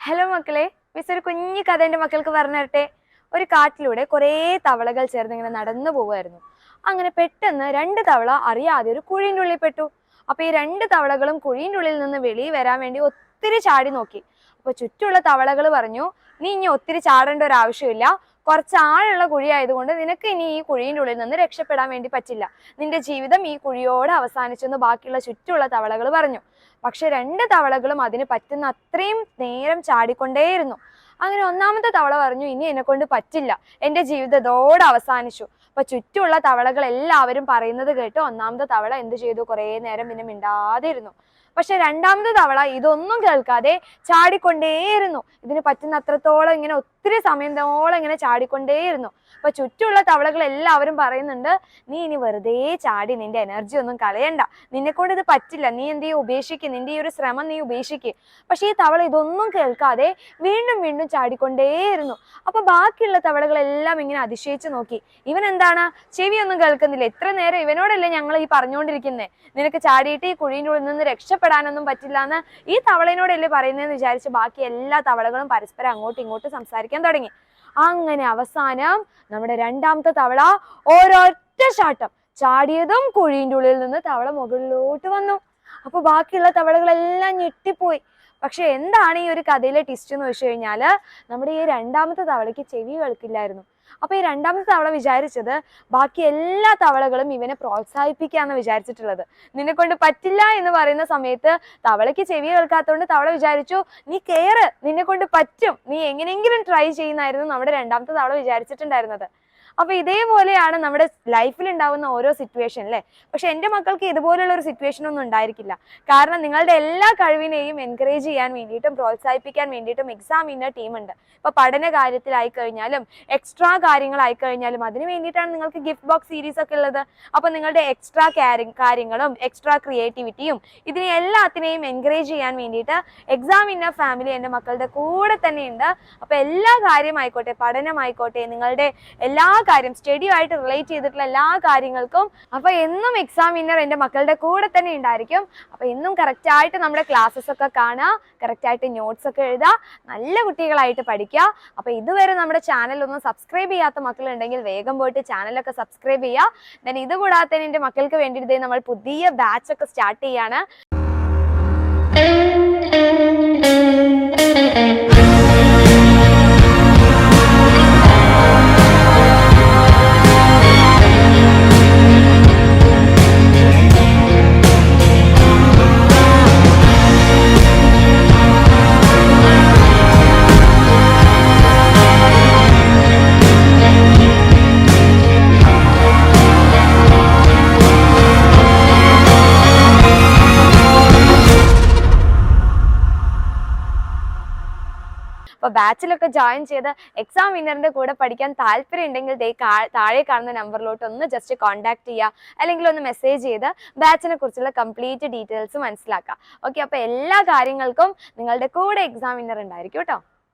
Hello മക്കളെ, miss ഒരു കുഞ്ഞു കഥ എൻ്റെ മക്കൾക്ക് പറഞ്ഞു തരട്ടെ. ഒരു കാട്ടിലൂടെ കുറേ തവളകൾ ചേർന്ന് ഇങ്ങനെ നടന്നു പോവുമായിരുന്നു. അങ്ങനെ പെട്ടെന്ന് രണ്ട് തവള അറിയാതെ ഒരു കുഴീൻ്റെ ഉള്ളിൽ പെട്ടു. അപ്പൊ ഈ രണ്ട് തവളകളും കുഴീൻ്റെ ഉള്ളിൽ നിന്ന് വെളിയിൽ വരാൻ വേണ്ടി ഒത്തിരി ചാടി നോക്കി. അപ്പൊ ചുറ്റുമുള്ള തവളകൾ പറഞ്ഞു, നീ ഇനി ഒത്തിരി ചാടേണ്ട ഒരു ആവശ്യമില്ല, കുറച്ച് ആഴമുള്ള കുഴി ആയതുകൊണ്ട് നിനക്ക് ഇനി ഈ കുഴീൻ്റെ ഉള്ളിൽ നിന്ന് രക്ഷപ്പെടാൻ വേണ്ടി പറ്റില്ല, നിന്റെ ജീവിതം ഈ കുഴിയോടെ അവസാനിച്ചെന്ന് ബാക്കിയുള്ള ചുറ്റുമുള്ള തവളകൾ പറഞ്ഞു. പക്ഷെ രണ്ട് തവളകളും അതിന് പറ്റുന്ന അത്രയും നേരം ചാടിക്കൊണ്ടേയിരുന്നു. അങ്ങനെ ഒന്നാമത്തെ തവള പറഞ്ഞു, ഇനി എന്നെ കൊണ്ട് പറ്റില്ല, എൻ്റെ ജീവിതം ഇതോടെ അവസാനിച്ചു. അപ്പൊ ചുറ്റുമുള്ള തവളകൾ എല്ലാവരും പറയുന്നത് കേട്ട് ഒന്നാമത്തെ തവള എന്ത് ചെയ്തു, കുറേ നേരം പിന്നെ മിണ്ടാതെ ഇരുന്നു. പക്ഷെ രണ്ടാമത്തെ തവള ഇതൊന്നും കേൾക്കാതെ ചാടിക്കൊണ്ടേയിരുന്നു. ഇതിന് പറ്റുന്ന അത്രത്തോളം ഇങ്ങനെ ഒത്തിരി സമയത്തോളം ഇങ്ങനെ ചാടിക്കൊണ്ടേയിരുന്നു. അപ്പൊ ചുറ്റുമുള്ള തവളകൾ എല്ലാവരും പറയുന്നുണ്ട്, നീ ഇനി വെറുതെ ചാടി നിന്റെ എനർജി ഒന്നും കളയണ്ട, നിന്നെ കൊണ്ട് ഇത് പറ്റില്ല, നീ എന്ത് ചെയ്യും ഉപേക്ഷിക്കുക, നിന്റെ ഈ ഒരു ശ്രമം നീ ഉപേക്ഷിക്കുക. പക്ഷെ ഈ തവള ഇതൊന്നും കേൾക്കാതെ വീണ്ടും വീണ്ടും ചാടിക്കൊണ്ടേയിരുന്നു. അപ്പൊ ബാക്കിയുള്ള തവളകളെല്ലാം ഇങ്ങനെ അതിശയിച്ചു നോക്കി, ഇവൻ എന്താണ് ചെവിയൊന്നും കേൾക്കുന്നില്ല, ഇത്ര നേരം ഇവനോടല്ലേ ഞങ്ങൾ ഈ പറഞ്ഞുകൊണ്ടിരിക്കുന്നേ, നിനക്ക് ചാടിയിട്ട് ഈ കുഴീൻ്റെ ഉള്ളിൽ നിന്ന് രക്ഷപ്പെടാനൊന്നും പറ്റില്ല എന്ന് ഈ തവളയോടല്ലേ പറയുന്നതെന്ന് വിചാരിച്ച് ബാക്കി എല്ലാ തവളകളും പരസ്പരം അങ്ങോട്ടും ഇങ്ങോട്ടും സംസാരിക്കാൻ തുടങ്ങി. അങ്ങനെ അവസാനം നമ്മുടെ രണ്ടാമത്തെ തവള ഒരൊറ്റ ചാട്ടം ചാടിയതും കുഴീൻ്റെ ഉള്ളിൽ നിന്ന് തവള മുകളിലോട്ട് വന്നു. അപ്പൊ ബാക്കിയുള്ള തവളകളെല്ലാം ഞെട്ടിപ്പോയി. പക്ഷെ എന്താണ് ഈ ഒരു കഥയിലെ ട്വിസ്റ്റ് എന്ന് വെച്ച് കഴിഞ്ഞാല്, നമ്മുടെ ഈ രണ്ടാമത്തെ തവളയ്ക്ക് ചെവി കേൾക്കില്ലായിരുന്നു. അപ്പൊ ഈ രണ്ടാമത്തെ തവള വിചാരിച്ചത് ബാക്കി എല്ലാ തവളകളും ഇവനെ പ്രോത്സാഹിപ്പിക്കാന്ന് വിചാരിച്ചിട്ടുള്ളത്. നിന്നെ കൊണ്ട് പറ്റില്ല എന്ന് പറയുന്ന സമയത്ത് തവളയ്ക്ക് ചെവി കേൾക്കാത്തതുകൊണ്ട് തവള വിചാരിച്ചു, നീ കേറ്, നിന്നെ കൊണ്ട് പറ്റും, നീ എങ്ങനെയെങ്കിലും ട്രൈ ചെയ്യുന്നായിരുന്നു നമ്മുടെ രണ്ടാമത്തെ തവള വിചാരിച്ചിട്ടുണ്ടായിരുന്നത്. അപ്പൊ ഇതേപോലെയാണ് നമ്മുടെ ലൈഫിൽ ഉണ്ടാവുന്ന ഓരോ സിറ്റുവേഷൻ അല്ലേ. പക്ഷെ എൻ്റെ മക്കൾക്ക് ഇതുപോലുള്ള ഒരു സിറ്റുവേഷൻ ഒന്നും ഉണ്ടായിരിക്കില്ല. കാരണം നിങ്ങളുടെ എല്ലാ കഴിവിനെയും എൻകറേജ് ചെയ്യാൻ വേണ്ടിയിട്ടും പ്രോത്സാഹിപ്പിക്കാൻ വേണ്ടിയിട്ടും എക്സാം ഇന്നർ ടീം ഉണ്ട്. ഇപ്പൊ പഠന കാര്യത്തിലായി കഴിഞ്ഞാലും എക്സ്ട്രാ കാര്യങ്ങളായി കഴിഞ്ഞാലും അതിന് വേണ്ടിയിട്ടാണ് നിങ്ങൾക്ക് ഗിഫ്റ്റ് ബോക്സ് സീരീസ് ഒക്കെ ഉള്ളത്. അപ്പൊ നിങ്ങളുടെ എക്സ്ട്രാ കാര്യങ്ങളും എക്സ്ട്രാ ക്രിയേറ്റിവിറ്റിയും ഇതിനെ എല്ലാത്തിനെയും എൻകറേജ് ചെയ്യാൻ വേണ്ടിയിട്ട് എക്സാം ഇന്നർ ഫാമിലി എൻ്റെ മക്കളുടെ കൂടെ തന്നെ ഉണ്ട്. അപ്പൊ എല്ലാ കാര്യമായിക്കോട്ടെ, പഠനമായിക്കോട്ടെ, നിങ്ങളുടെ എല്ലാ കാര്യം സ്റ്റഡിയുമായിട്ട് റിലേറ്റ് ചെയ്തിട്ടുള്ള എല്ലാ കാര്യങ്ങൾക്കും അപ്പൊ എന്നും എക്സാം വിന്നർ എൻ്റെ മക്കളുടെ കൂടെ തന്നെ ഉണ്ടായിരിക്കും. അപ്പൊ എന്നും കറക്റ്റ് ആയിട്ട് നമ്മുടെ ക്ലാസ്സസ് ഒക്കെ കാണുക, കറക്റ്റ് ആയിട്ട് നോട്ട്സ് ഒക്കെ എഴുതുക, നല്ല കുട്ടികളായിട്ട് പഠിക്കുക. അപ്പൊ ഇതുവരെ നമ്മുടെ ചാനൽ ഒന്നും സബ്സ്ക്രൈബ് ചെയ്യാത്ത മക്കളുണ്ടെങ്കിൽ വേഗം പോയിട്ട് ചാനലൊക്കെ സബ്സ്ക്രൈബ് ചെയ്യുക. ദെൻ ഇത് കൂടാതെ തന്നെ എൻ്റെ മക്കൾക്ക് വേണ്ടിയിട്ട് നമ്മൾ പുതിയ ബാച്ച് ഒക്കെ സ്റ്റാർട്ട് ചെയ്യാണ്. അപ്പൊ ബാച്ചിലൊക്കെ ജോയിൻ ചെയ്ത് എക്സാം വിന്നറിന്റെ കൂടെ പഠിക്കാൻ താല്പര്യം ഉണ്ടെങ്കിൽ താഴെ കാണുന്ന നമ്പറിലോട്ട് ഒന്ന് ജസ്റ്റ് കോൺടാക്ട് ചെയ്യുക, അല്ലെങ്കിൽ ഒന്ന് മെസ്സേജ് ചെയ്ത് ബാച്ചിനെ കുറിച്ചുള്ള കംപ്ലീറ്റ് ഡീറ്റെയിൽസ് മനസ്സിലാക്കുക. ഓക്കെ, അപ്പൊ എല്ലാ കാര്യങ്ങൾക്കും നിങ്ങളുടെ കൂടെ എക്സാം വിന്നർ ഉണ്ടായിരിക്കും കേട്ടോ.